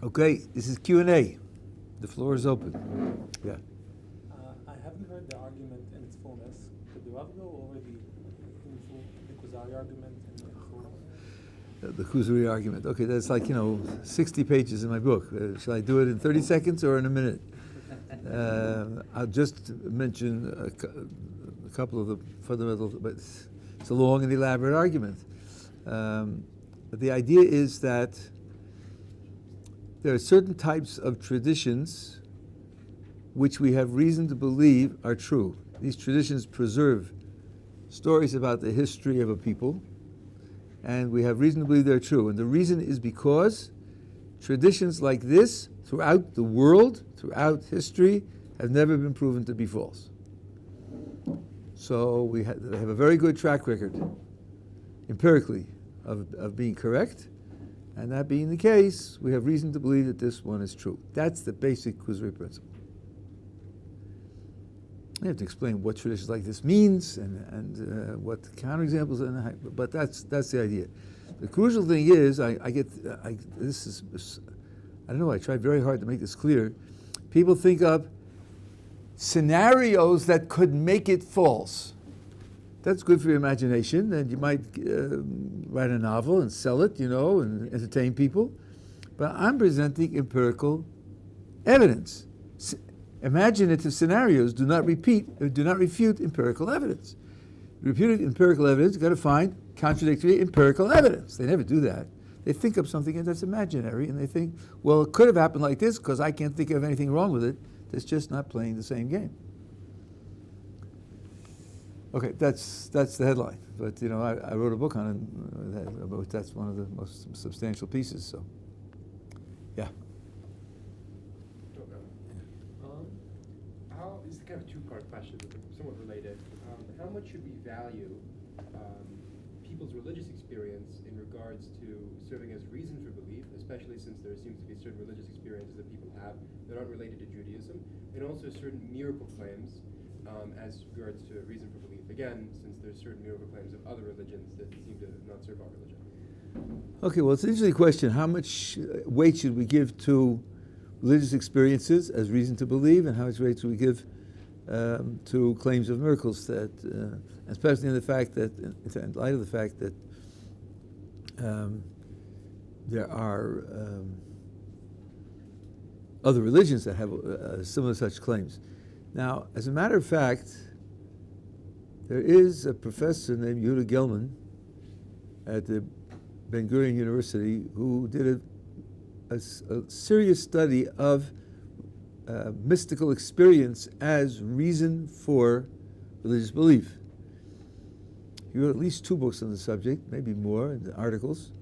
Okay, this is Q&A. The floor is open. Yeah. I haven't heard the argument in its fullness. Could the Rabbi go over the Kuzari argument in full? The Kuzari Argument. Okay, that's like, 60 pages in my book. Shall I do it in 30 seconds or in a minute? I'll just mention a couple of the fundamental, but it's a long and elaborate argument. But the idea is that there are certain types of traditions which we have reason to believe are true. These traditions preserve stories about the history of a people, and we have reason to believe they're true. And the reason is because traditions like this throughout the world, throughout history, have never been proven to be false. So they have a very good track record, empirically, of being correct. And that being the case, we have reason to believe that this one is true. That's the basic Kuzari principle. I have to explain what traditions like this means and what the counterexamples are, but that's the idea. The crucial thing is, I tried very hard to make this clear. People think of scenarios that could make it false. That's good for your imagination, and you might write a novel and sell it, and entertain people. But I'm presenting empirical evidence. Imaginative scenarios do not refute empirical evidence. Refuted empirical evidence, you've got to find contradictory empirical evidence. They never do that. They think of something that's imaginary, and they think, well, it could have happened like this because I can't think of anything wrong with it. That's just not playing the same game. Okay, that's the headline. But I wrote a book on it. That's one of the most substantial pieces. So, yeah. This is kind of a two-part question, but somewhat related. How much should we value people's religious experience in regards to serving as reason for belief, especially since there seems to be certain religious experiences that people have that aren't related to Judaism, and also certain miracle claims as regards to reason for belief. Again, since there's certain miracle claims of other religions that seem to not serve our religion. Okay, well, it's an interesting question. How much weight should we give to religious experiences as reason to believe, and how much weight should we give to claims of miracles? That, especially in light of the fact that there are other religions that have similar such claims. Now, as a matter of fact, there is a professor named Yehuda Gelman at the Ben Gurion University who did a serious study of mystical experience as reason for religious belief. He wrote at least 2 books on the subject, maybe more, and articles.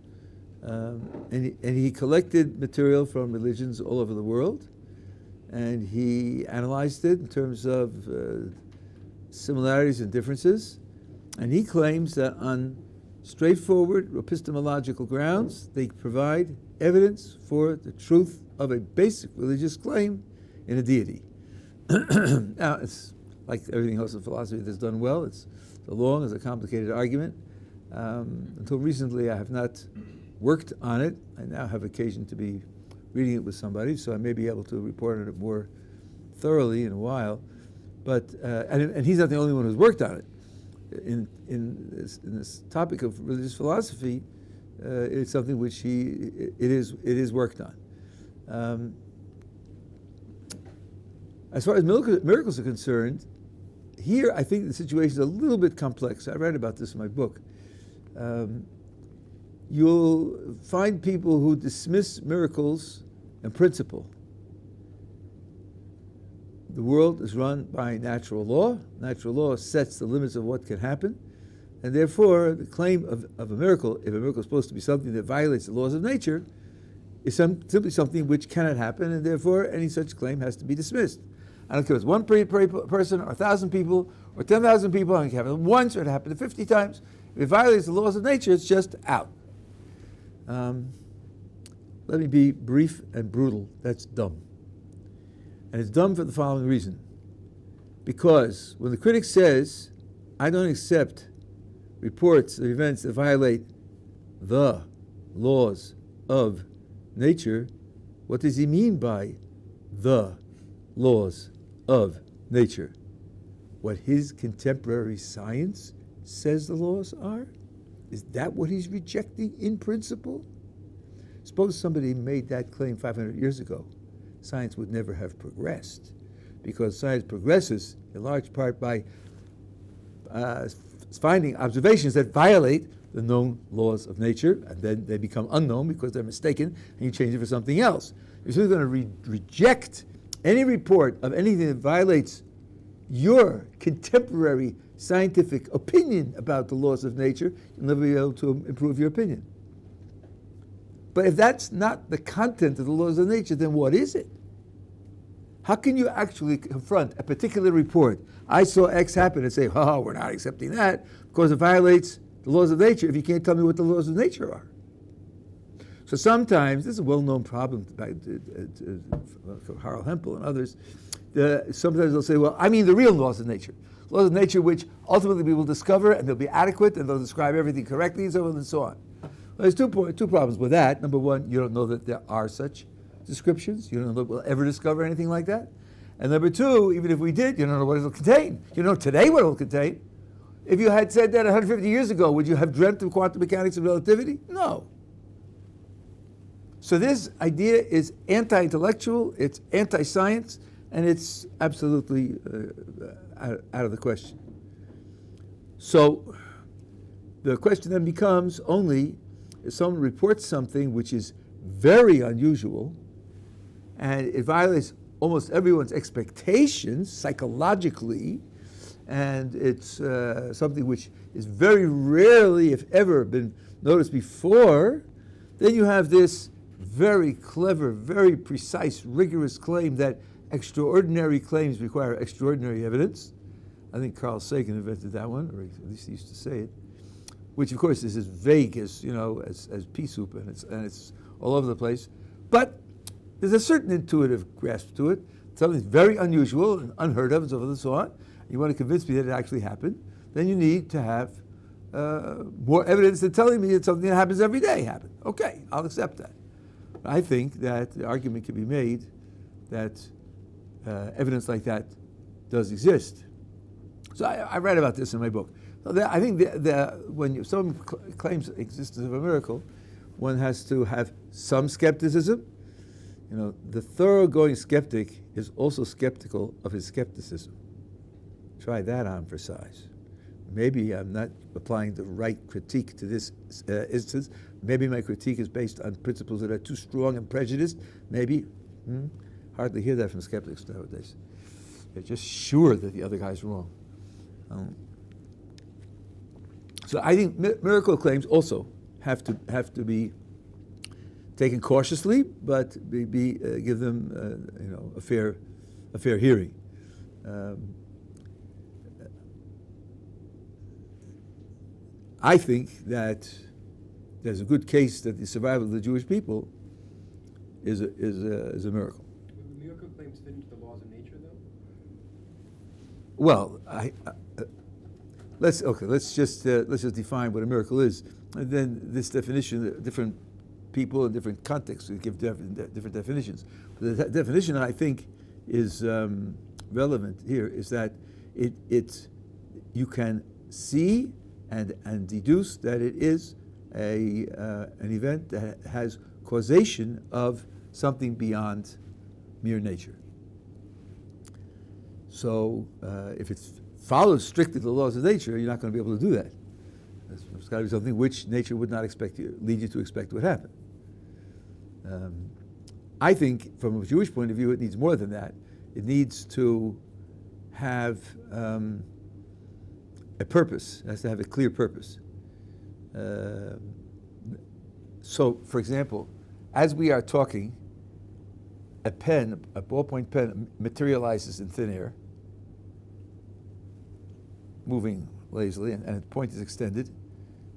And he collected material from religions all over the world, and he analyzed it in terms of similarities and differences. And he claims that on straightforward epistemological grounds, they provide evidence for the truth of a basic religious claim in a deity. Now, it's like everything else in philosophy that's done well. It's a long, it's a complicated argument. Until recently, I have not worked on it. I now have occasion to be reading it with somebody, so I may be able to report on it more thoroughly in a while. But and he's not the only one who's worked on it. In this topic of religious philosophy, it's something which it is worked on. As far as miracles are concerned, here I think the situation is a little bit complex. I write about this in my book. You'll find people who dismiss miracles in principle. The world is run by natural law. Natural law sets the limits of what can happen. And therefore, the claim of a miracle, if a miracle is supposed to be something that violates the laws of nature, is simply something which cannot happen, and therefore any such claim has to be dismissed. I don't care if it's one person, or 1,000 people, or 10,000 people. I don't care if it happens once or it happened 50 times. If it violates the laws of nature, it's just out. Let me be brief and brutal. That's dumb. And it's dumb for the following reason. Because when the critic says, I don't accept reports of events that violate the laws of nature, What does he mean by the laws of nature? What his contemporary science says the laws are? Is that what he's rejecting in principle? Suppose somebody made that claim 500 years ago. Science would never have progressed, because science progresses in large part by finding observations that violate the known laws of nature, and then they become unknown because they're mistaken, and you change it for something else. If you're going to reject any report of anything that violates your contemporary scientific opinion about the laws of nature, you'll never be able to improve your opinion. But if that's not the content of the laws of nature, then what is it? How can you actually confront a particular report? I saw X happen and say, oh, we're not accepting that because it violates the laws of nature if you can't tell me what the laws of nature are. So sometimes, this is a well-known problem for Harold Hempel and others, sometimes they'll say, well, I mean the real laws of nature. Laws of nature which ultimately we will discover and they'll be adequate and they'll describe everything correctly and so on and so on. Well, there's two problems with that. Number one, you don't know that there are such descriptions. You don't know that we'll ever discover anything like that. And number two, even if we did, you don't know what it'll contain. You don't know today what it'll contain. If you had said that 150 years ago, would you have dreamt of quantum mechanics and relativity? No. So this idea is anti-intellectual, it's anti-science, and it's absolutely out of the question. So the question then becomes only if someone reports something which is very unusual and it violates almost everyone's expectations psychologically, and it's something which is very rarely, if ever, been noticed before, then you have this very clever, very precise, rigorous claim that extraordinary claims require extraordinary evidence. I think Carl Sagan invented that one, or at least he used to say it, which of course is as vague as, as pea soup, and it's all over the place. But there's a certain intuitive grasp to it. Something very unusual and unheard of and so forth and so on. You want to convince me that it actually happened, then you need to have more evidence than telling me that something that happens every day happened. Okay, I'll accept that. I think that the argument can be made that evidence like that does exist. So I write about this in my book. So I think when someone claims existence of a miracle, one has to have some skepticism. The thoroughgoing skeptic is also skeptical of his skepticism. Try that on for size. Maybe I'm not applying the right critique to this instance. Maybe my critique is based on principles that are too strong and prejudiced. Maybe. Hardly hear that from skeptics nowadays. They're just sure that the other guy's wrong. So I think miracle claims also have to be taken cautiously, but give them a fair hearing. I think that there's a good case that the survival of the Jewish people is a miracle. Will the miracle claims fit into the laws of nature, though? Well, let's just define what a miracle is, and then this definition, different people in different contexts will give different definitions. But the definition I think is relevant here is that you can see and deduce that it is an event that has causation of something beyond mere nature. So if it follows strictly the laws of nature, you're not going to be able to do that. It's got to be something which nature would not lead you to expect would happen. I think, from a Jewish point of view, it needs more than that. It needs to have a purpose. It has to have a clear purpose. So, for example, as we are talking, a ballpoint pen materializes in thin air, moving lazily, and the point is extended.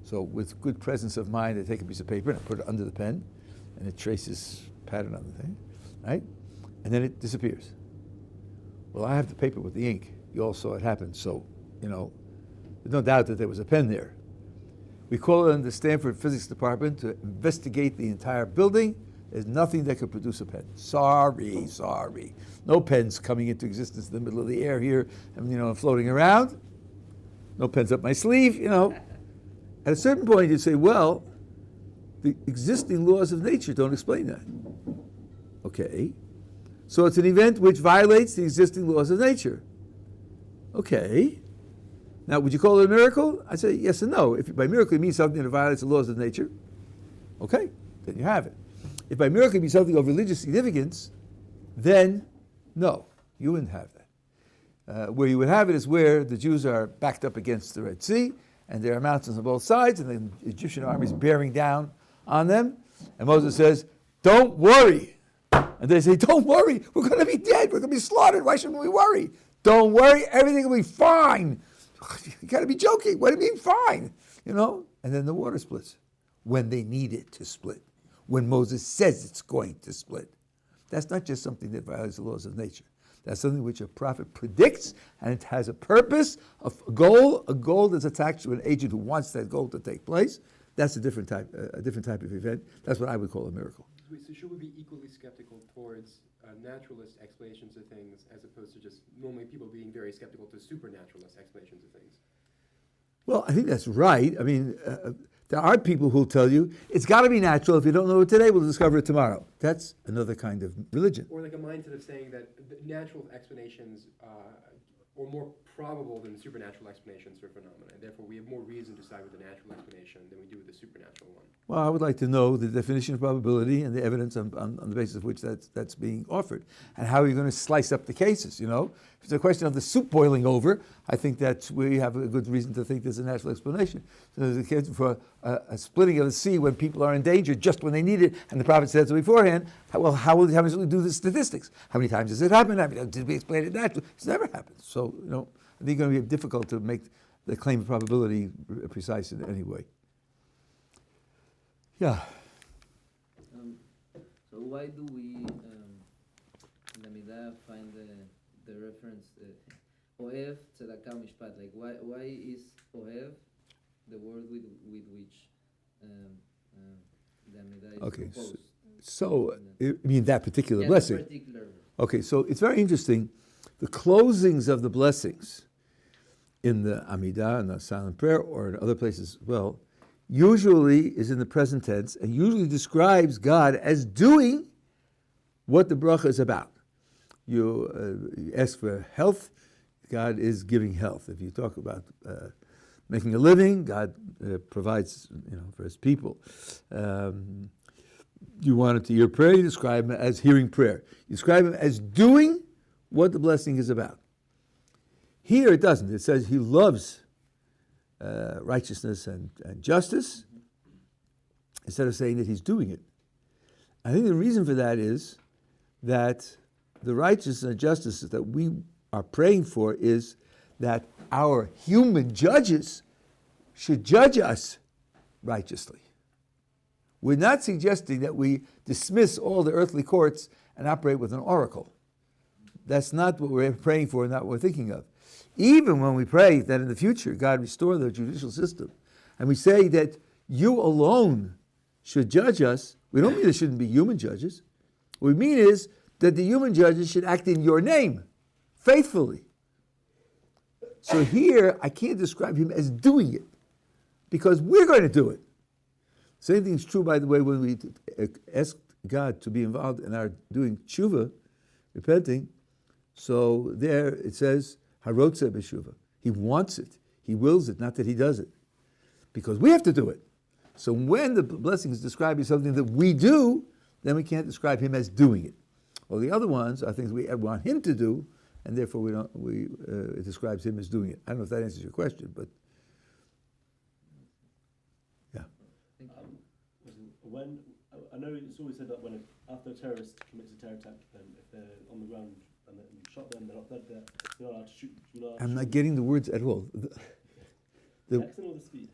So with good presence of mind, I take a piece of paper and I put it under the pen, and it traces pattern on the thing, right? And then it disappears. Well, I have the paper with the ink. You all saw it happen, so, there's no doubt that there was a pen there. We call it in the Stanford Physics Department to investigate the entire building There's nothing that could produce a pen. Sorry. No pens coming into existence in the middle of the air here, and floating around. No pens up my sleeve, At a certain point, you say, well, the existing laws of nature don't explain that. Okay. So it's an event which violates the existing laws of nature. Okay. Now, would you call it a miracle? I say yes and no. If by miracle it means something that violates the laws of nature, okay, then you have it. If by miracle it means something of religious significance, then no, you wouldn't have that. Where you would have it is where the Jews are backed up against the Red Sea, and there are mountains on both sides, and the Egyptian army is bearing down on them. And Moses says, don't worry. And they say, don't worry, we're going to be dead, we're going to be slaughtered, why shouldn't we worry? Don't worry, everything will be fine. You got to be joking, what do you mean fine? And then the water splits when they need it to split, when Moses says it's going to split. That's not just something that violates the laws of nature. That's something which a prophet predicts, and it has a purpose, a goal that's attached to an agent who wants that goal to take place. That's a different type of event. That's what I would call a miracle. So should we be equally skeptical towards naturalist explanations of things as opposed to just normally people being very skeptical to supernaturalist explanations of things? Well, I think that's right. I mean, there are people who'll tell you it's got to be natural. If you don't know it today, we'll discover it tomorrow. That's another kind of religion. Or like a mindset of saying that the natural explanations are more probable than the supernatural explanations for phenomena, and therefore we have more reason to side with the natural explanation than we do with the supernatural one. Well, I would like to know the definition of probability and the evidence on the basis of which that's being offered, and how you're going to slice up the cases, If it's a question of the soup boiling over, I think that we have a good reason to think there's a natural explanation. So there's a case for a splitting of the sea when people are in danger just when they need it, and the prophet says beforehand, how will we do the statistics? How many times does it happen? Did we explain it naturally? It's never happened. So, I think it's going to be difficult to make the claim of probability precise in any way. Yeah. So why do we in the Amidah find the reference Ohev, tzedakah, mishpat? Like why is Ohev the word with which the Amidah is composed? So you mean that particular Yeah, blessing? that particular. Okay, so it's very interesting. The closings of the blessings in the Amidah and the silent prayer, or in other places as well, usually is in the present tense and usually describes God as doing what the bracha is about. You ask for health, God is giving health. If you talk about making a living, God provides for His people. You want it to hear prayer, you describe Him as hearing prayer. You describe Him as doing what the blessing is about. Here it doesn't. It says He loves righteousness and justice, instead of saying that He's doing it. I think the reason for that is that the righteousness and justice that we are praying for is that our human judges should judge us righteously. We're not suggesting that we dismiss all the earthly courts and operate with an oracle. That's not what we're praying for, not what we're thinking of. Even when we pray that in the future God restore the judicial system, and we say that you alone should judge us, we don't mean there shouldn't be human judges. What we mean is that the human judges should act in your name, faithfully. So here, I can't describe Him as doing it, because we're going to do it. Same thing is true, by the way, when we ask God to be involved in our doing tshuva, repenting. So there it says, Harotze b'shuva. He wants it. He wills it, not that He does it. Because we have to do it. So when the blessing is describing something that we do, then we can't describe Him as doing it. Well, the other ones are things we want Him to do, and therefore it describes Him as doing it. I don't know if that answers your question, but yeah. When I know it's always said that after a terrorist commits a terror attack, then if they're on the ground and you shot them, they're not dead there. You're not allowed to shoot. I'm not getting the words at all. The accent or the speed?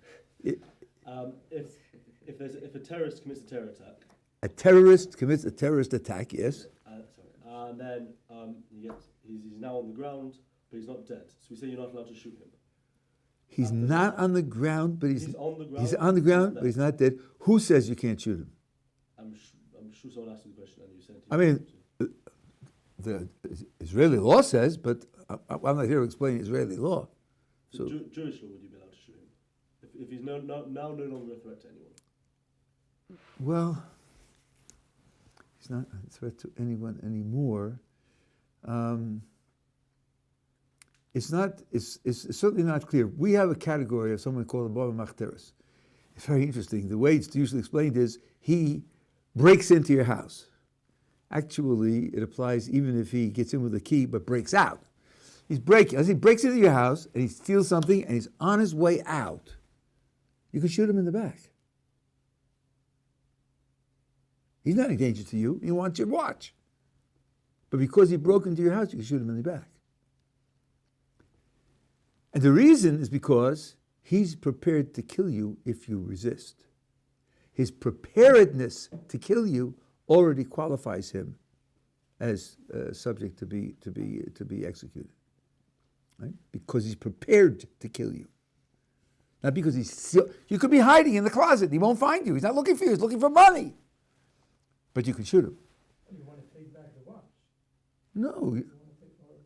If a terrorist commits a terror attack. A terrorist commits a terrorist attack, yes. And then he's now on the ground, but he's not dead. So we say you're not allowed to shoot him. He's not on the ground, but he's on the ground. He's on the ground, but he's not dead. Who says you can't shoot him? I'm someone asked you the question and you said... I mean, the Israeli law says, but I'm not here to explain Israeli law. So Jewish law, would you be allowed to shoot him? If he's now no longer a threat to anyone? Well, he's not a threat to anyone anymore. It's certainly not clear. We have a category of someone called a Baba Machteres. It's very interesting. The way it's usually explained is he breaks into your house. Actually, it applies even if he gets in with a key but breaks out. He's breaking. As he breaks into your house and he steals something and he's on his way out, you can shoot him in the back. He's not a danger to you. He wants your watch. But because he broke into your house, you can shoot him in the back. And the reason is because he's prepared to kill you if you resist. His preparedness to kill you already qualifies him as subject to be executed, right? Because he's prepared to kill you, not because you could be hiding in the closet. He won't find you. He's not looking for you. He's looking for money. But you can shoot him. You want to take back the watch? No. You want to take, or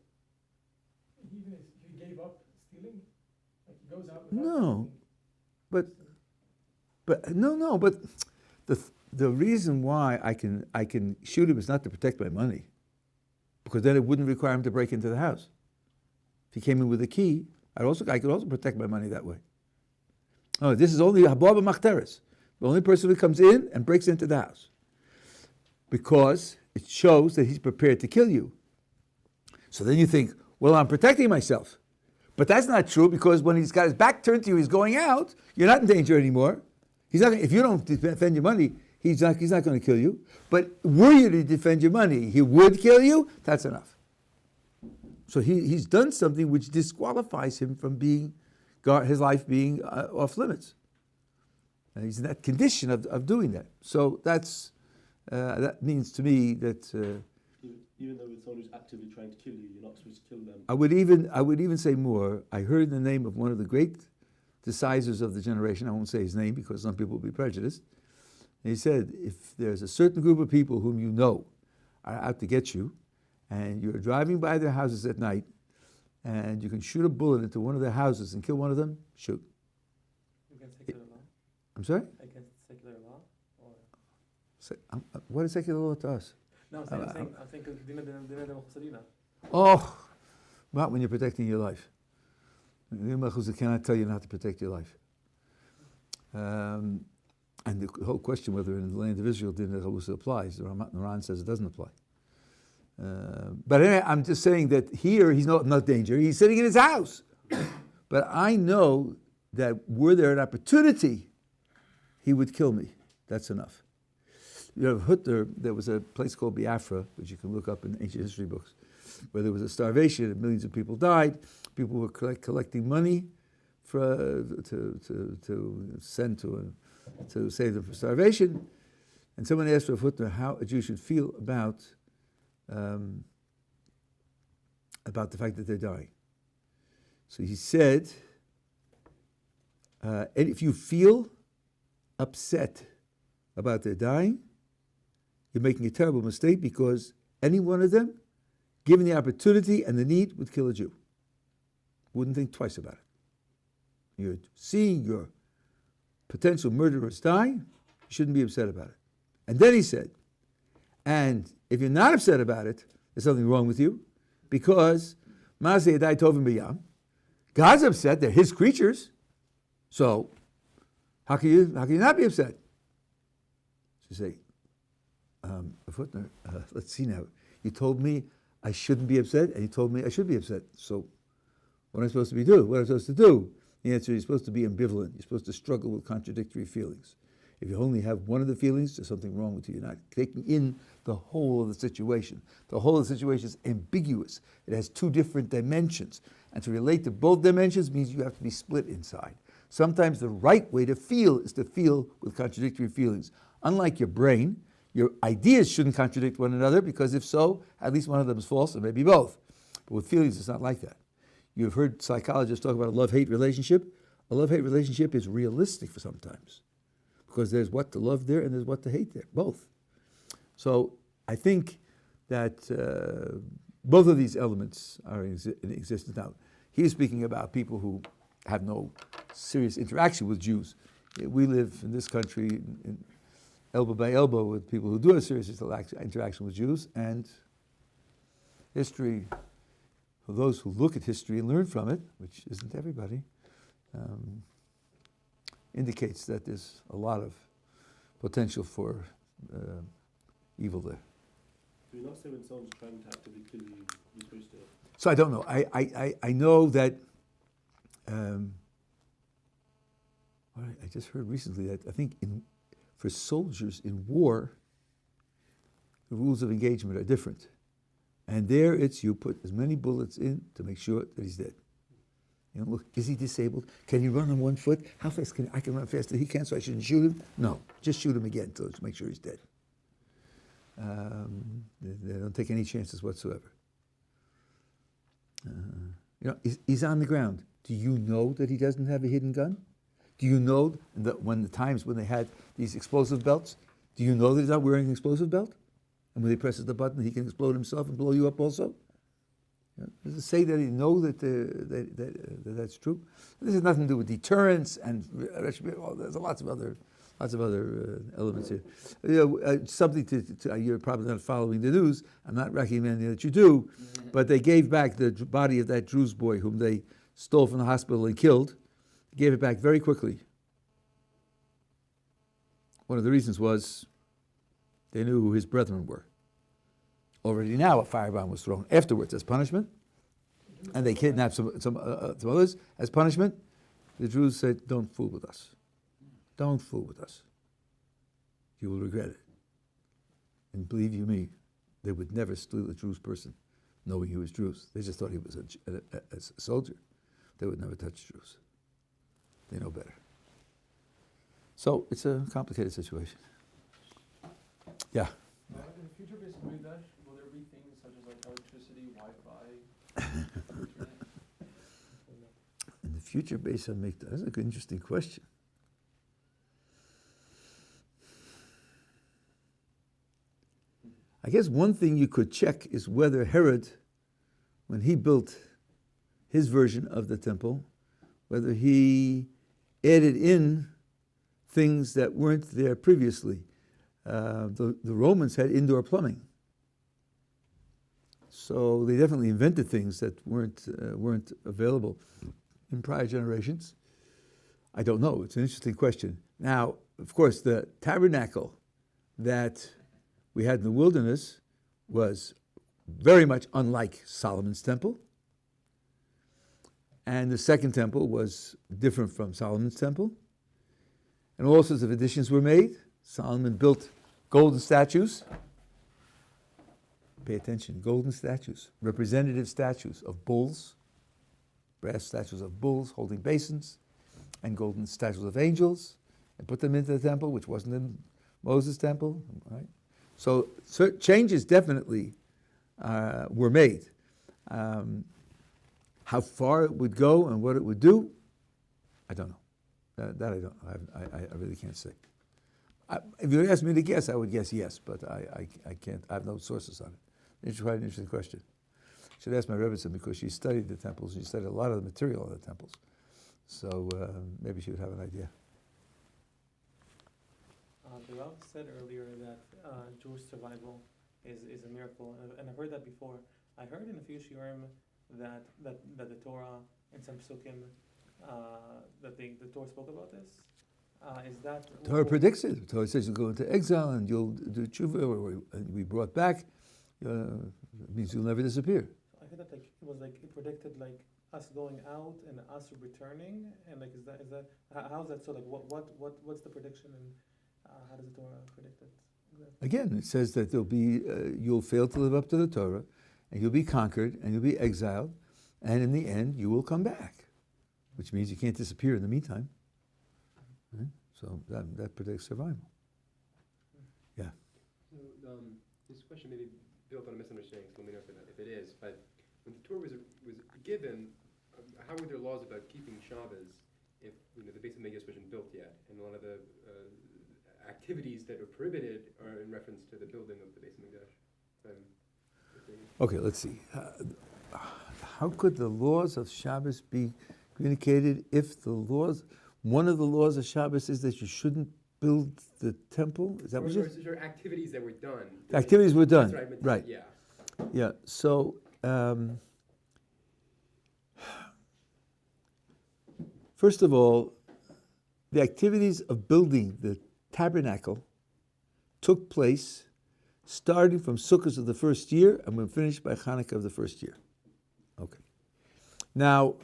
even if he gave up stealing, like he goes out. No, but the reason why I can shoot him is not to protect my money, because then it wouldn't require him to break into the house. If he came in with a key, I could also protect my money that way. Oh, this is only Hababa Machteres, the only person who comes in and breaks into the house, because it shows that he's prepared to kill you. So then you think, well, I'm protecting myself. But that's not true, because when he's got his back turned to you, he's going out, you're not in danger anymore. He's not. If you don't defend your money, he's not going to kill you. But were you to defend your money, he would kill you. That's enough. So he's done something which disqualifies him from his life being off limits. And he's in that condition of doing that. So that means to me that even though it's someone who's actively trying to kill you, you're not supposed to kill them. I would even say more. I heard the name of one of the great decisors of the generation. I won't say his name because some people will be prejudiced. And he said, if there's a certain group of people whom you know are out to get you, and you're driving by their houses at night, and you can shoot a bullet into one of their houses and kill one of them, shoot. Against secular law? I'm sorry? Against secular law? Or? What is secular law to us? No, I'm saying Dina Chusarina. Oh, not when you're protecting your life. The cannot tell you not to protect your life. And the whole question whether in the land of Israel Dina Chalusa applies, the Quran says it doesn't apply. But anyway, I'm just saying that here he's not danger. He's sitting in his house. But I know that were there an opportunity, he would kill me. That's enough. You know, Hitler, there was a place called Biafra, which you can look up in ancient history books, where there was a starvation and millions of people died. People were collecting money to send to save them from starvation. And someone asked Rav Hitler how a Jew should feel about the fact that they're dying. So he said, and if you feel upset about their dying, you're making a terrible mistake, because any one of them, given the opportunity and the need, would kill a Jew. Wouldn't think twice about it. You're seeing your potential murderers die, you shouldn't be upset about it. And then he said, and if you're not upset about it, there's something wrong with you, because Massada died Tovim B'Yam. God's upset, they're his creatures. So how can you not be upset? So you say, let's see now. You told me I shouldn't be upset, and you told me I should be upset. So what am I supposed to do? What am I supposed to do? The answer is you're supposed to be ambivalent. You're supposed to struggle with contradictory feelings. If you only have one of the feelings, there's something wrong with you. You're not taking in the whole of the situation. The whole of the situation is ambiguous. It has two different dimensions. And to relate to both dimensions means you have to be split inside. Sometimes the right way to feel is to feel with contradictory feelings. Unlike your brain, your ideas shouldn't contradict one another, because if so, at least one of them is false, or maybe both. But with feelings, it's not like that. You've heard psychologists talk about a love-hate relationship. A love-hate relationship is realistic for sometimes, because there's what to love there and there's what to hate there, both. So I think that both of these elements are in existence now. He's speaking about people who have no serious interaction with Jews. We live in this country in elbow by elbow with people who do have serious interaction with Jews, and history, for those who look at history and learn from it, which isn't everybody, indicates that there's a lot of potential for evil there. Do you not say when someone's trying to actively kill you, you're supposed to? So I don't know. I know that. I just heard recently that I think for soldiers in war, the rules of engagement are different, and there it's you put as many bullets in to make sure that he's dead. You know, look, is he disabled? Can he run on one foot? How fast can I can run faster? He can't, so I shouldn't shoot him. No, just shoot him again to make sure he's dead. They don't take any chances whatsoever. He's on the ground. Do you know that he doesn't have a hidden gun? Do you know that when they had these explosive belts, do you know that he's not wearing an explosive belt? And when he presses the button, he can explode himself and blow you up also? Does it say that he know that that's true? This has nothing to do with deterrence, and there's lots of other elements here. Something you're probably not following the news. I'm not recommending that you do, but they gave back the body of that Druze boy whom they stole from the hospital and killed. Gave it back very quickly. One of the reasons was they knew who his brethren were. Already now a firebomb was thrown afterwards as punishment, and they kidnapped some others as punishment. The Jews said, don't fool with us. Don't fool with us. You will regret it. And believe you me, they would never steal a Jewish person knowing he was Jews. They just thought he was a soldier. They would never touch Jews. They know better. So it's a complicated situation. Yeah. In the future Beis HaMikdash, will there be things such as like electricity, Wi-Fi, internet? In the future Beis HaMikdash, that's a good, interesting question. I guess one thing you could check is whether Herod, when he built his version of the temple, whether he added in things that weren't there previously. The Romans had indoor plumbing, so they definitely invented things that weren't available in prior generations. I don't know. It's an interesting question. Now, of course, the tabernacle that we had in the wilderness was very much unlike Solomon's temple. And the second temple was different from Solomon's temple. And all sorts of additions were made. Solomon built golden statues. Pay attention, golden statues, representative statues of bulls, brass statues of bulls holding basins, and golden statues of angels, and put them into the temple, which wasn't in Moses' temple. Right? So changes definitely were made. How far it would go and what it would do, I don't know. That I don't know. I really can't say. If you asked me to guess, I would guess yes, but I can't. I have no sources on it. It's quite an interesting question. I should ask my Rebbetzin because she studied the temples. She studied a lot of the material of the temples. So maybe she would have an idea. The Rabbi said earlier that Jewish survival is a miracle, and I've heard that before. I heard in a few shiurim that the Torah and some psukim that the Torah spoke about this. Is that the Torah predicts it? The Torah says you'll go into exile and you'll do tshuva, or be brought back. It means you'll never disappear. I heard that it predicted us going out and us returning, and is that how is that so? What's the prediction, and how does the Torah predict it? Exactly. Again, it says that there'll be you'll fail to live up to the Torah, and you'll be conquered, and you'll be exiled, and in the end you will come back, which means you can't disappear in the meantime. Right? So that predicts survival. Yeah. So this question may be built on a misunderstanding, so let me know if it is. But when the Torah was given, how were there laws about keeping Shabbos if the Beis HaMikdash wasn't built yet, and a lot of the activities that are prohibited are in reference to the building of the Beis HaMikdash. Okay, let's see. How could the laws of Shabbos be communicated if one of the laws of Shabbos is that you shouldn't build the temple? Is that what you're saying? Or activities that were done. Activities were done, That's what I meant to right. say, yeah. Yeah, so first of all, the activities of building the tabernacle took place starting from Sukkot of the first year and were finished by Hanukkah of the first year. Okay. Now,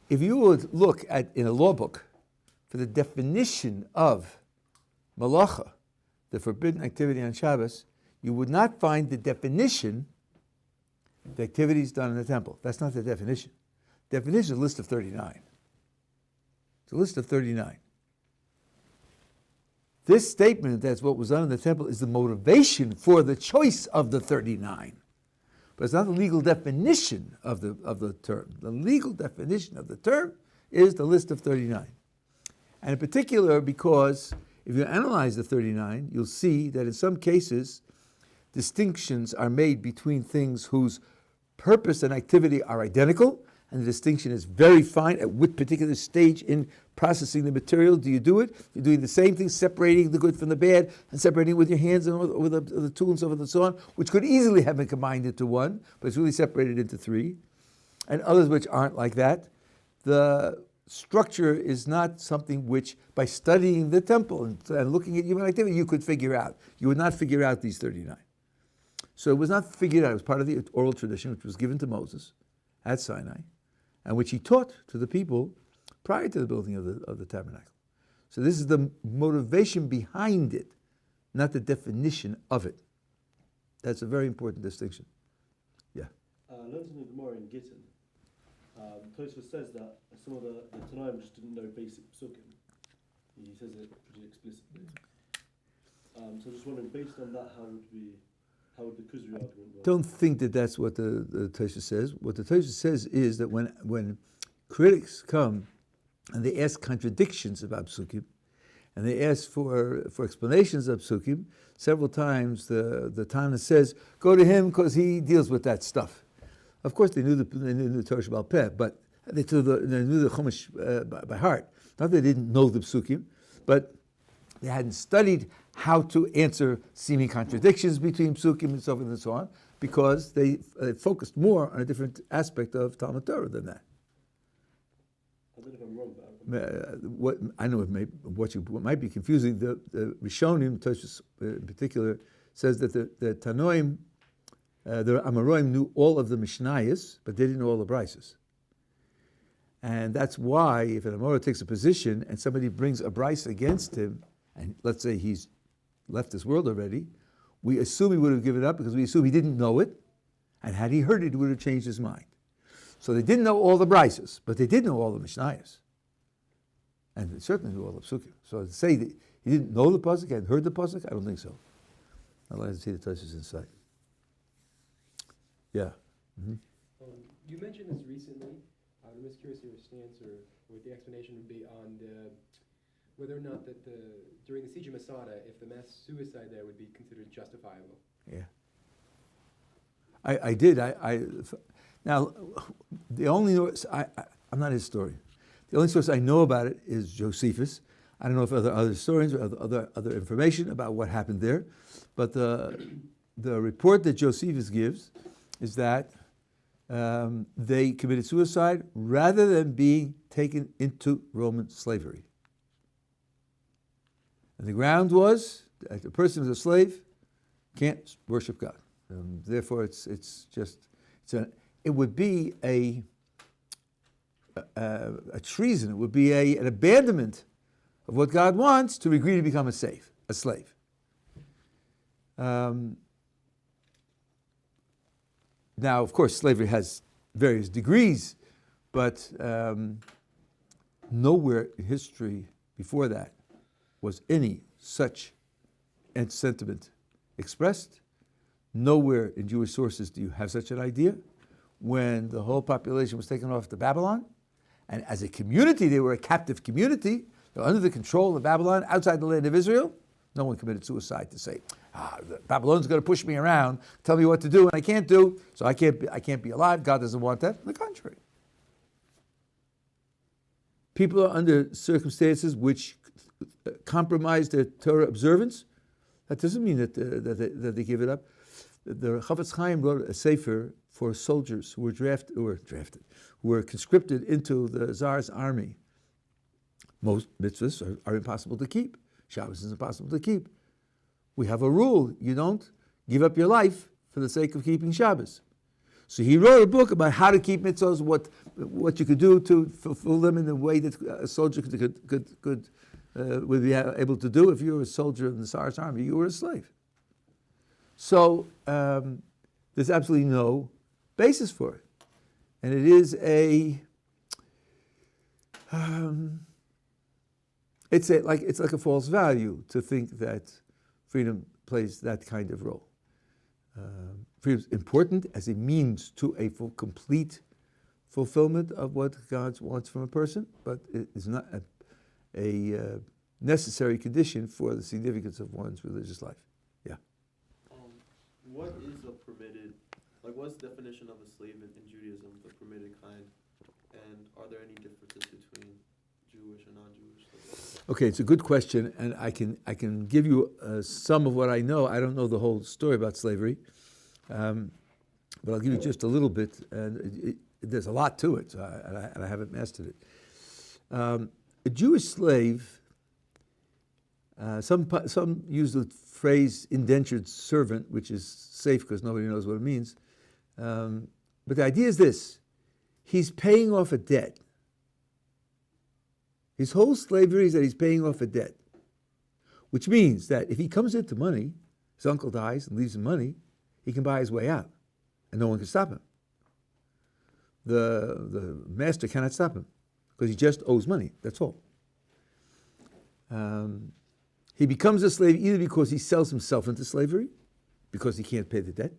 if you would look in a law book for the definition of malacha, the forbidden activity on Shabbos, you would not find the definition, the activities done in the temple. That's not the definition. Definition is a list of 39. It's a list of 39. This statement, that's what was done in the temple, is the motivation for the choice of the 39. But it's not the legal definition of the term. The legal definition of the term is the list of 39. And in particular, because if you analyze the 39, you'll see that in some cases, distinctions are made between things whose purpose and activity are identical, and the distinction is very fine at what particular stage in processing the material do you do it. You're doing the same thing, separating the good from the bad, and separating it with your hands and with the tool and so forth and so on, which could easily have been combined into one, but it's really separated into three, and others which aren't like that. The structure is not something which, by studying the temple and looking at human activity, you could figure out. You would not figure out these 39. So it was not figured out. It was part of the oral tradition, which was given to Moses at Sinai, and which he taught to the people prior to the building of the tabernacle. So this is the motivation behind it, not the definition of it. That's a very important distinction. Yeah. Learned in the Gemara in Gittin. Tosafos says that some of the Tanaim just didn't know basic psukim. He says it pretty explicitly. So I'm just wondering, based on that, how would the Kuzari argument work? Don't think that that's what the Tosafos says. What the Tosafos says is that when critics come and they ask contradictions about psukim, and they ask for explanations of psukim, several times the Tana says, go to him because he deals with that stuff. Of course, they knew the Torah Shebal Peh, but they knew the Chumash by heart. Not that they didn't know the psukim, but they hadn't studied how to answer seeming contradictions between psukim and so forth and so on, because they focused more on a different aspect of Talmud Torah than that. I don't know if I'm wrong, but What might be confusing, the Rishonim, Tosafos in particular, says that the Tanaim, the Amoraim knew all of the Mishnayos, but they didn't know all the Brises. And that's why if an Amora takes a position and somebody brings a Brise against him, and let's say he's left this world already, we assume he would have given up because we assume he didn't know it, and had he heard it, he would have changed his mind. So they didn't know all the Brises, but they did know all the Mishnayos. And they certainly knew all the Psukim. So to say that he didn't know the Pasuk and heard the Pasuk, I don't think so. I'd like to see the Tosafos inside. Yeah. Mm-hmm. You mentioned this recently. I'm just curious your stance or what the explanation would be on whether or not that during the siege of Massada, if the mass suicide there would be considered justifiable. Yeah. I did. Now, the only I'm not a historian. The only source I know about it is Josephus. I don't know if other historians or other information about what happened there, but the report that Josephus gives is that they committed suicide rather than being taken into Roman slavery. And the ground was that a person who's a slave can't worship God. Therefore, it would be a treason. It would be an abandonment of what God wants to agree to become a slave. Now, of course, slavery has various degrees, but nowhere in history before that was any such sentiment expressed. Nowhere in Jewish sources do you have such an idea. When the whole population was taken off to Babylon, and as a community, they were a captive community, They're under the control of Babylon outside the land of Israel. No one committed suicide to say, the Babylon's going to push me around, tell me what to do, and I can't do, so I can't be alive. God doesn't want that. On the contrary. People are under circumstances which compromise their Torah observance. That doesn't mean that they give it up. The Chafetz Chaim wrote a sefer for soldiers who were conscripted into the Tsar's army. Most mitzvahs are impossible to keep. Shabbos is impossible to keep. We have a rule: you don't give up your life for the sake of keeping Shabbos. So he wrote a book about how to keep mitzvahs, what you could do to fulfill them in the way that a soldier would be able to do. If you were a soldier in the Tsar's army, you were a slave. So there's absolutely no basis for it, and it is it's like a false value to think that freedom plays that kind of role. Freedom is important as a means to a complete fulfillment of what God wants from a person, but it is not a necessary condition for the significance of one's religious life. Yeah. What is a permitted, what's the definition of a slave in Judaism, the permitted kind, and are there any differences between Jewish and non-Jewish slaves? Okay, it's a good question, and I can give you some of what I know. I don't know the whole story about slavery, but I'll give you just a little bit, and there's a lot to it, and I haven't mastered it. A Jewish slave, some use the phrase indentured servant, which is safe because nobody knows what it means. But the idea is this: he's paying off a debt. His whole slavery is that he's paying off a debt, which means that if he comes into money, his uncle dies and leaves him money, he can buy his way out, and no one can stop him. The master cannot stop him because he just owes money. That's all. He becomes a slave either because he sells himself into slavery, because he can't pay the debt,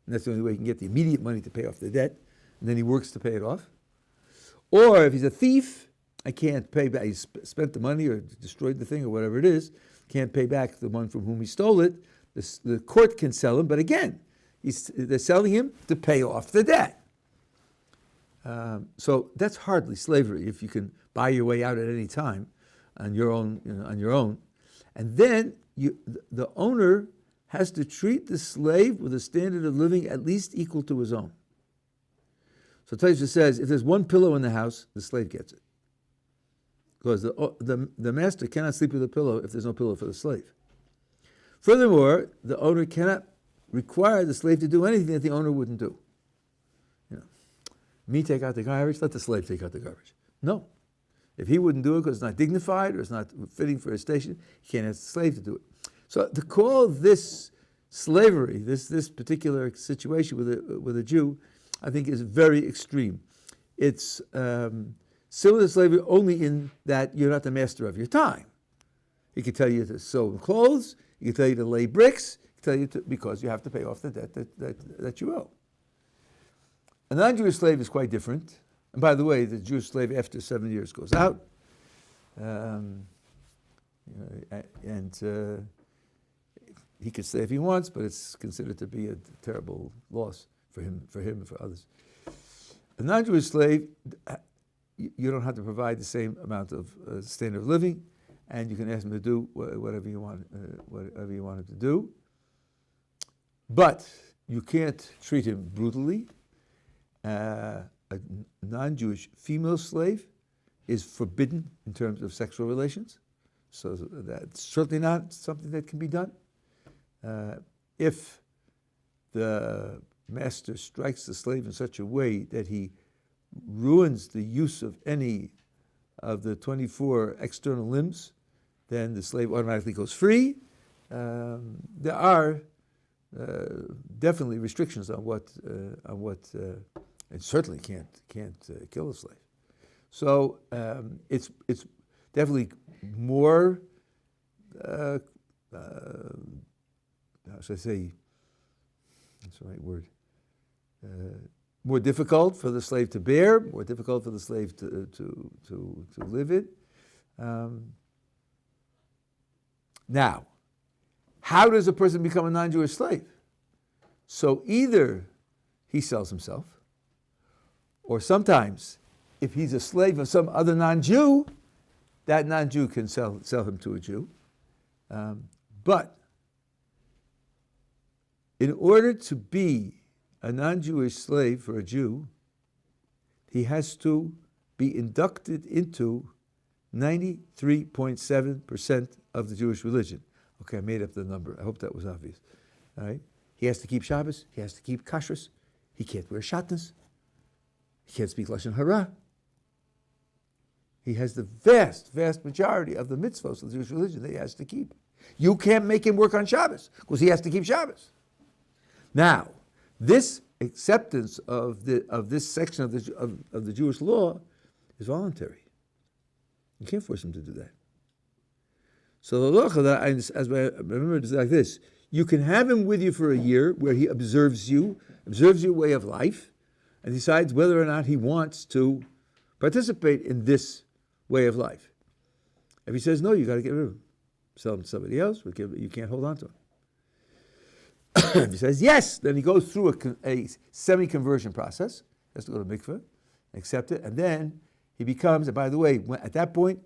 and that's the only way he can get the immediate money to pay off the debt, and then he works to pay it off. Or if he's a thief, I can't pay back, he spent the money or destroyed the thing or whatever it is, can't pay back the one from whom he stole it, the court can sell him, but again, they're selling him to pay off the debt. So that's hardly slavery if you can buy your way out at any time on your own, and then the owner has to treat the slave with a standard of living at least equal to his own. So Tosafos says, if there's one pillow in the house, the slave gets it, because the master cannot sleep with a pillow if there's no pillow for the slave. Furthermore, the owner cannot require the slave to do anything that the owner wouldn't do. Me take out the garbage, let the slave take out the garbage. No. If he wouldn't do it because it's not dignified or it's not fitting for his station, he can't ask the slave to do it. So to call this slavery, this particular situation with a Jew, I think is very extreme. It's similar to slavery only in that you're not the master of your time. He can tell you to sew clothes, he can tell you to lay bricks, he can tell you because you have to pay off the debt that you owe. A non-Jewish slave is quite different. And by the way, the Jewish slave after 7 years goes out, he could stay if he wants, but it's considered to be a terrible loss for him and for others. A non-Jewish slave, you don't have to provide the same amount of standard of living, and you can ask him to do whatever you want him to do. But you can't treat him brutally. A non-Jewish female slave is forbidden in terms of sexual relations, so that's certainly not something that can be done. If the master strikes the slave in such a way that he ruins the use of any of the 24 external limbs, then the slave automatically goes free. There are definitely restrictions on what and certainly can't kill a slave. So it's definitely more how should I say? That's the right word. More difficult for the slave to bear, more difficult for the slave to live it. Now, how does a person become a non-Jewish slave? So either he sells himself, or sometimes, if he's a slave of some other non-Jew, that non-Jew can sell him to a Jew. But in order to be a non-Jewish slave for a Jew, he has to be inducted into 93.7% of the Jewish religion. Okay, I made up the number. I hope that was obvious. All right? He has to keep Shabbos. He has to keep kashrus. He can't wear shatnez. He can't speak lashon hara. He has the vast, vast majority of the mitzvahs of the Jewish religion that he has to keep. You can't make him work on Shabbos because he has to keep Shabbos. Now, this acceptance of this section of the Jewish law is voluntary. You can't force him to do that. So the halacha, as I remember, is like this: you can have him with you for a year, where he observes your way of life, and decides whether or not he wants to participate in this way of life. If he says no, you got to get rid of him, sell him to somebody else. You can't hold on to him. If he says yes, then he goes through a semi-conversion process. He has to go to mikveh, accept it, and then he becomes. And by the way, at that point,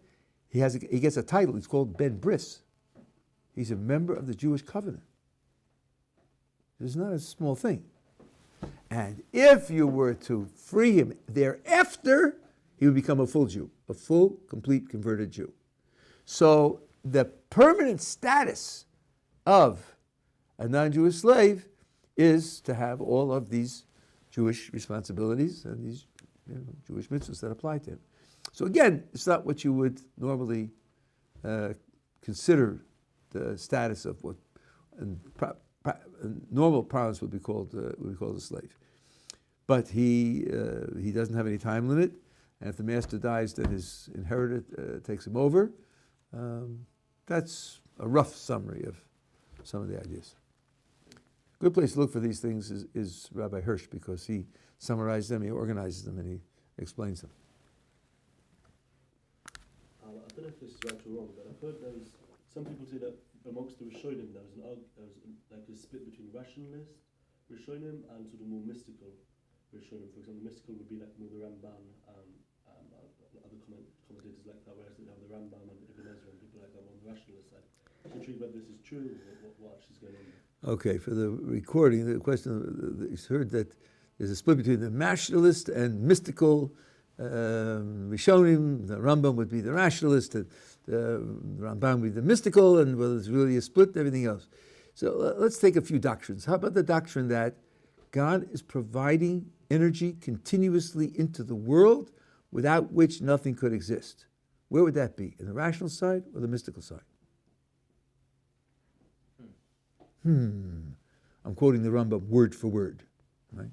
he gets a title. He's called Ben Bris. He's a member of the Jewish covenant. It's not a small thing. And if you were to free him thereafter, he would become a full Jew, a full, complete, converted Jew. So the permanent status of a non-Jewish slave is to have all of these Jewish responsibilities and these Jewish mitzvahs that apply to him. So again, it's not what you would normally consider the status of what in normal parlance would be called a slave. But he doesn't have any time limit, and if the master dies, then his inheritor takes him over. That's a rough summary of some of the ideas. Good place to look for these things is Rabbi Hirsch, because he summarizes them, he organizes them, and he explains them. I don't know if this is right or wrong, but I've heard some people say that amongst the Rishonim there was like a split between rationalist Rishonim and sort of more mystical Rishonim. For example, mystical would be like more the Ramban, other commentators like that, whereas they have the Rambam and Ibn Ezra and people like that on the rationalist side. So I'm intrigued whether this is true or what actually is going on there. Okay, for the recording, the question is heard that there's a split between the rationalist and mystical Rishonim. The Rambam would be the rationalist, and the Rambam would be the mystical, and whether it's really a split, everything else. So let's take a few doctrines. How about the doctrine that God is providing energy continuously into the world without which nothing could exist? Where would that be? In the rational side or the mystical side? I'm quoting the Rambam word for word. Right?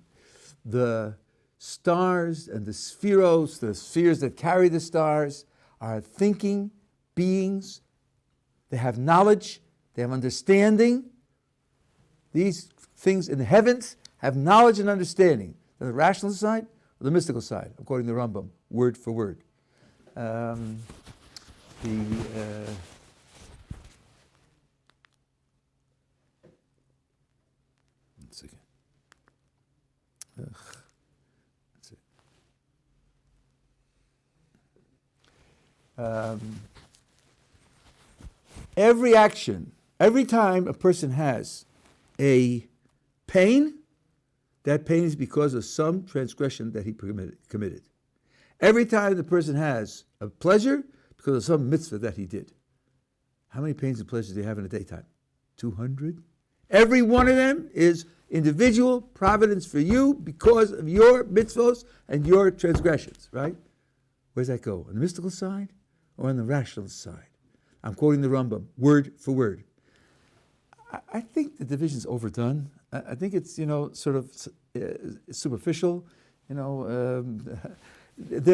The stars and the spheros, the spheres that carry the stars, are thinking beings. They have knowledge. They have understanding. These things in the heavens have knowledge and understanding. The rational side or the mystical side? I'm quoting the Rambam word for word. Every action, every time a person has a pain, that pain is because of some transgression that he committed. Every time the person has a pleasure, because of some mitzvah that he did. How many pains and pleasures do you have in a daytime? 200? Every one of them is individual providence for you because of your mitzvahs and your transgressions, right? Where does that go? On the mystical side or on the rational side? I'm quoting the Rambam, word for word. I think the division's overdone. I think it's, sort of superficial. There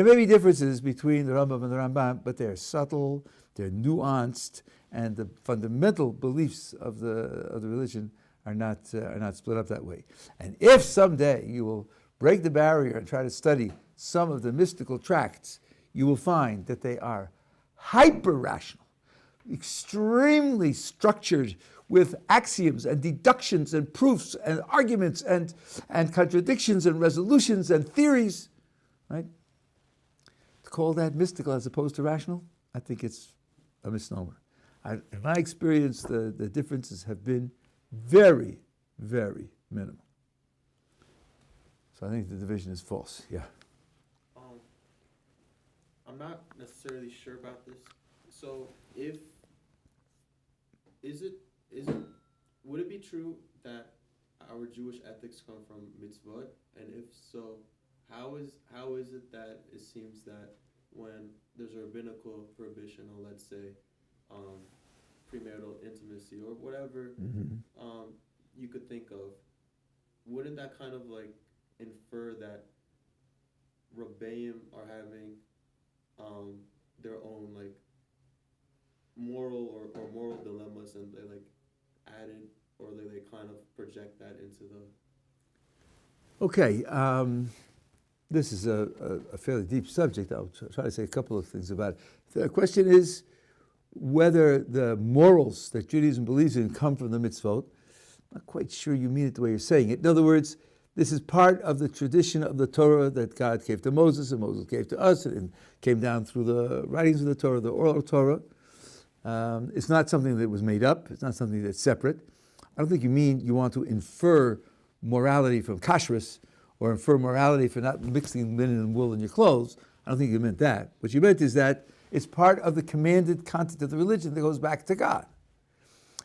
may be differences between the Rambam and the Rambam, but they're subtle, they're nuanced, and the fundamental beliefs of the religion are not split up that way. And if someday you will break the barrier and try to study some of the mystical tracts, you will find that they are hyper-rational, extremely structured with axioms and deductions and proofs and arguments and contradictions and resolutions and theories, right? To call that mystical as opposed to rational, I think it's a misnomer. In my experience, the differences have been very, very minimal. So I think the division is false, yeah. I'm not necessarily sure about this. So would it be true that our Jewish ethics come from mitzvah? And if so, how is it that it seems that when there's a rabbinical prohibition on, let's say, premarital intimacy or whatever you could think of, wouldn't that kind of like infer that Rabbeim are having their own like moral or moral dilemmas, and they like added or they kind of project that into the... Okay, this is a fairly deep subject. I'll try to say a couple of things about it. The question is whether the morals that Judaism believes in come from the mitzvot. I'm not quite sure you mean it the way you're saying it. In other words, this is part of the tradition of the Torah that God gave to Moses and Moses gave to us, and came down through the writings of the Torah, the oral Torah. It's not something that was made up. It's not something that's separate. I don't think you mean you want to infer morality from kashrus or infer morality for not mixing linen and wool in your clothes. I don't think you meant that. What you meant is that it's part of the commanded content of the religion that goes back to God.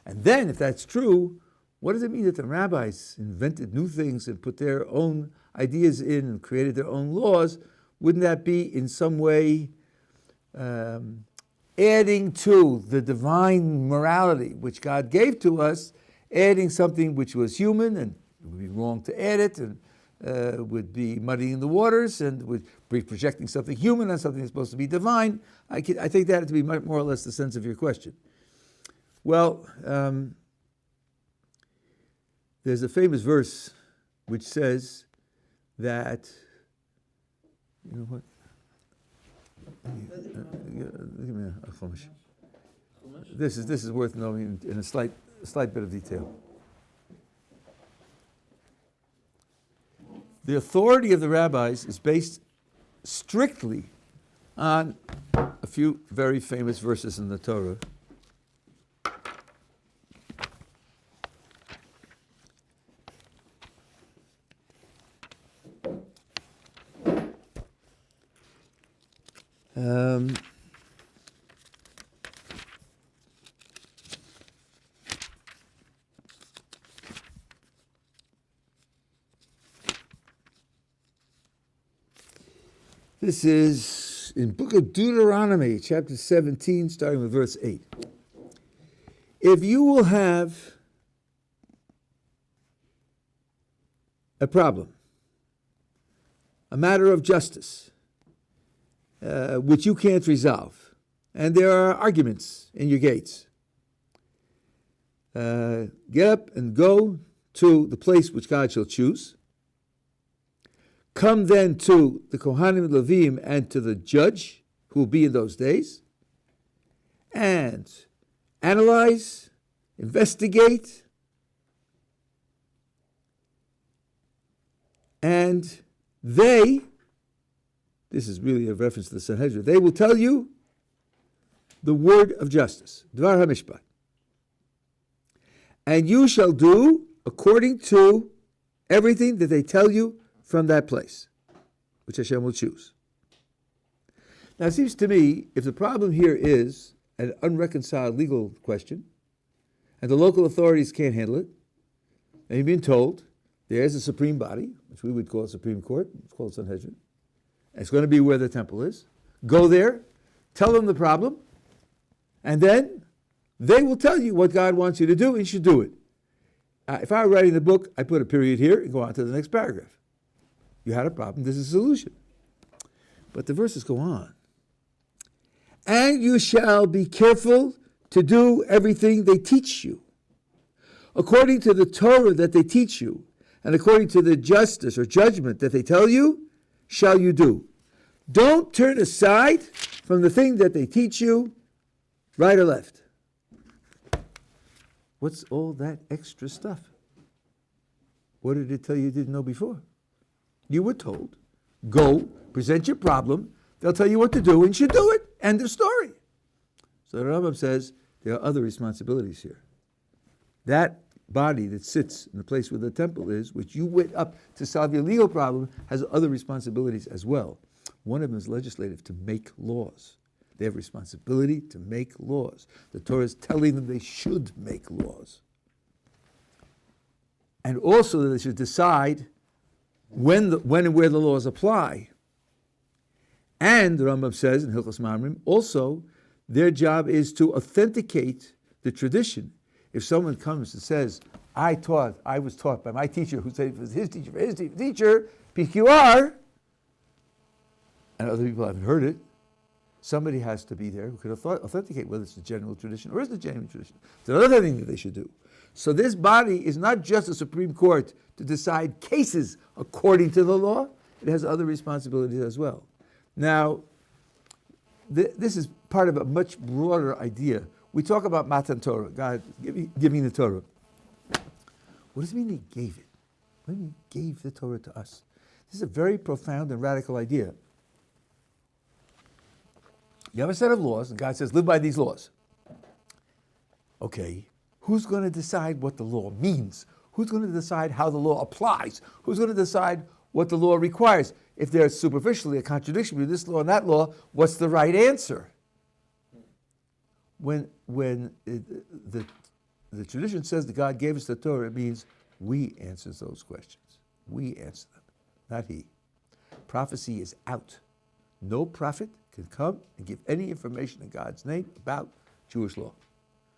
And then, if that's true, what does it mean that the rabbis invented new things and put their own ideas in and created their own laws? Wouldn't that be in some way adding to the divine morality which God gave to us, adding something which was human, and it would be wrong to add it, and would be muddying the waters, and would be projecting something human on something that's supposed to be divine? I think that to be more or less the sense of your question. Well, there's a famous verse which says that, you know what? Give me a chumash. This is worth knowing in a slight bit of detail. The authority of the rabbis is based strictly on a few very famous verses in the Torah. This is in book of Deuteronomy, chapter 17, starting with verse 8. If you will have a problem, a matter of justice, which you can't resolve, and there are arguments in your gates, get up and go to the place which God shall choose. Come then to the Kohanim and Levim and to the judge who will be in those days, and analyze, investigate, and this is really a reference to the Sanhedrin, they will tell you the word of justice, Dvar HaMishpat. And you shall do according to everything that they tell you from that place, which Hashem will choose. Now it seems to me, if the problem here is an unreconciled legal question, and the local authorities can't handle it, and you've been told there's a supreme body, which we would call a Supreme Court, it's called Sanhedrin, and it's going to be where the temple is, go there, tell them the problem, and then they will tell you what God wants you to do, and you should do it. If I were writing the book, I put a period here and go on to the next paragraph. You had a problem, this is a solution. But the verses go on. And you shall be careful to do everything they teach you, according to the Torah that they teach you, and according to the justice or judgment that they tell you, shall you do. Don't turn aside from the thing that they teach you, right or left. What's all that extra stuff? What did it tell you didn't know before? You were told, go, present your problem, they'll tell you what to do, and you should do it. End of story. So the Rambam says there are other responsibilities here. That body that sits in the place where the temple is, which you went up to solve your legal problem, has other responsibilities as well. One of them is legislative, to make laws. They have responsibility to make laws. The Torah is telling them they should make laws. And also that they should decide when and where the laws apply. And the Rambam says in Hilchos Mamrim, also their job is to authenticate the tradition. If someone comes and says, I was taught by my teacher, who said it was his teacher, PQR, and other people haven't heard it, somebody has to be there who can authenticate whether it's the general tradition or is the genuine tradition. It's another thing that they should do. So this body is not just a Supreme Court to decide cases according to the law, it has other responsibilities as well. Now, this is part of a much broader idea. We talk about Matan Torah, God giving the Torah. What does it mean He gave it? What do you mean He gave the Torah to us? This is a very profound and radical idea. You have a set of laws, and God says, live by these laws. Okay, who's going to decide what the law means? Who's going to decide how the law applies? Who's going to decide what the law requires? If there's superficially a contradiction between this law and that law, what's the right answer? When the tradition says that God gave us the Torah, it means we answer those questions. We answer them, not He. Prophecy is out. No prophet can come and give any information in God's name about Jewish law.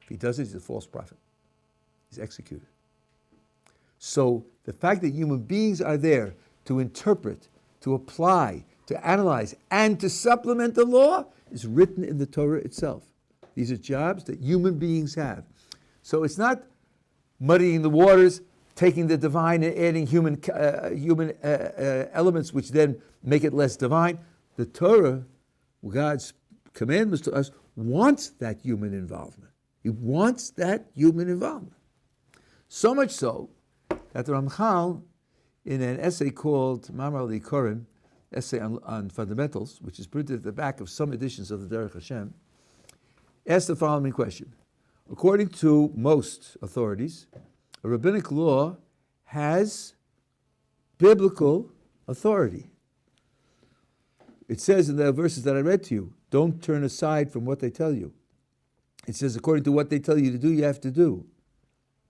If he does it, he's a false prophet. He's executed. So the fact that human beings are there to interpret, to apply, to analyze, and to supplement the law is written in the Torah itself. These are jobs that human beings have. So it's not muddying the waters, taking the divine and adding human elements which then make it less divine. The Torah, God's commandments to us, wants that human involvement. He wants that human involvement. So much so that the Ramchal, in an essay called Mamar L'Ikorim, essay on fundamentals, which is printed at the back of some editions of the Derech Hashem, asked the following question. According to most authorities, a rabbinic law has biblical authority. It says in the verses that I read to you, don't turn aside from what they tell you. It says, according to what they tell you to do, you have to do.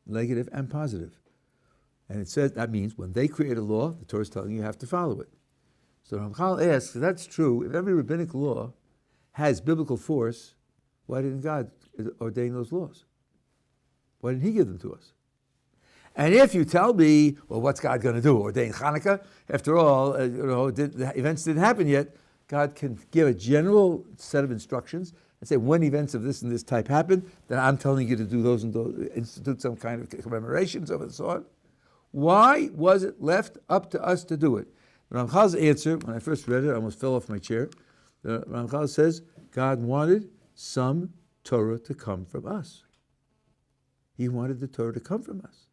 Negative and positive. And it says, that means when they create a law, the Torah is telling you have to follow it. So Ramchal asks, if that's true, if every rabbinic law has biblical force, why didn't God ordain those laws? Why didn't He give them to us? And if you tell me, well, what's God going to do? Ordain Hanukkah? After all, the events didn't happen yet. God can give a general set of instructions and say, when events of this and this type happen, then I'm telling you to do those and those, institute some kind of commemorations of it and so on. Why was it left up to us to do it? Ramchal's answer, when I first read it, I almost fell off my chair. Ramchal says, God wanted some Torah to come from us. He wanted the Torah to come from us.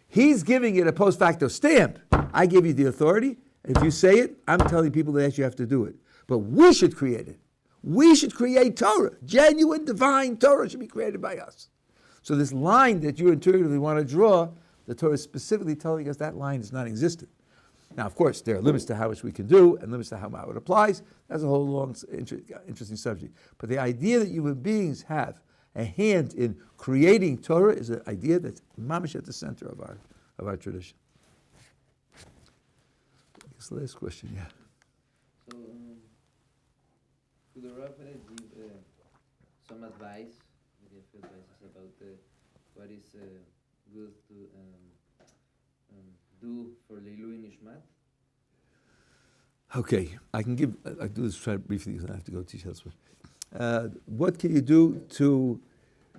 He's giving it a post facto stamp. I give you the authority. If you say it, I'm telling people that you have to do it. But we should create it. We should create Torah. Genuine, divine Torah should be created by us. So this line that you intuitively want to draw, the Torah is specifically telling us that line is non-existent. Now, of course, there are limits to how much we can do and limits to how it applies. That's a whole long, interesting subject. But the idea that human beings have a hand in creating Torah is an idea that's mamish at the center of our tradition. I guess the last question, yeah. So, could the Rabbi give some advice, maybe a few advices about what is good to do for Leilui Nishmat? Okay, I'll do this try briefly because I have to go teach elsewhere. What can you do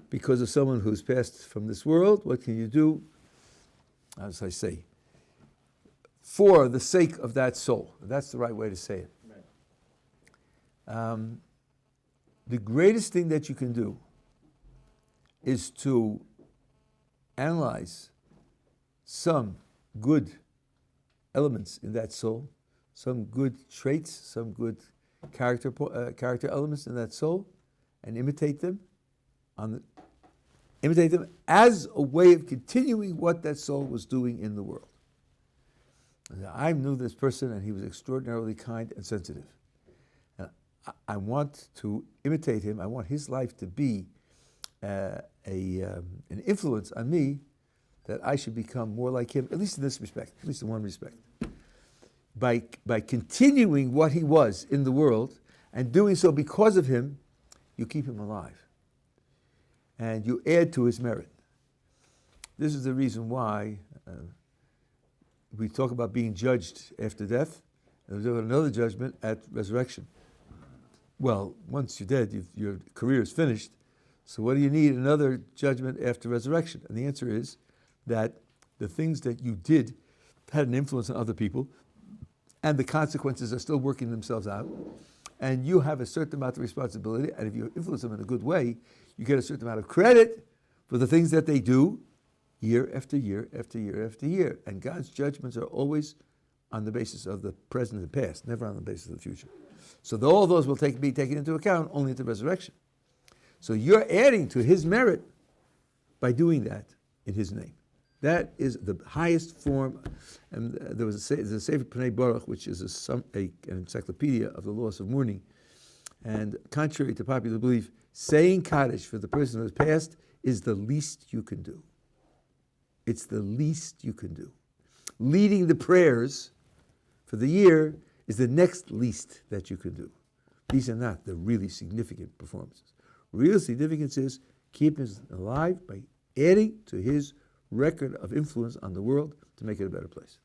because of someone who's passed from this world, what can you do, as I say, for the sake of that soul? That's the right way to say it. Right. The greatest thing that you can do is to analyze some good elements in that soul, some good traits, some good character elements in that soul, and imitate them as a way of continuing what that soul was doing in the world. I knew this person, and he was extraordinarily kind and sensitive. And I want to imitate him. I want his life to be an influence on me, that I should become more like him, at least in this respect, at least in one respect. By continuing what he was in the world, and doing so because of him, you keep him alive. And you add to his merit. This is the reason why we talk about being judged after death, and there's another judgment at resurrection. Well, once you're dead, your career is finished, so what do you need another judgment after resurrection? And the answer is that the things that you did had an influence on other people, and the consequences are still working themselves out, and you have a certain amount of responsibility, and if you influence them in a good way, you get a certain amount of credit for the things that they do year after year after year after year. And God's judgments are always on the basis of the present and past, never on the basis of the future. So all those will be taken into account only at the resurrection. So you're adding to his merit by doing that in his name. That is the highest form. And there's a Sefer Pnei Baruch, which is an encyclopedia of the laws of mourning. And contrary to popular belief, saying Kaddish for the person who has passed is the least you can do. It's the least you can do. Leading the prayers for the year is the next least that you can do. These are not the really significant performances. Real significance is keeping him alive by adding to his record of influence on the world to make it a better place.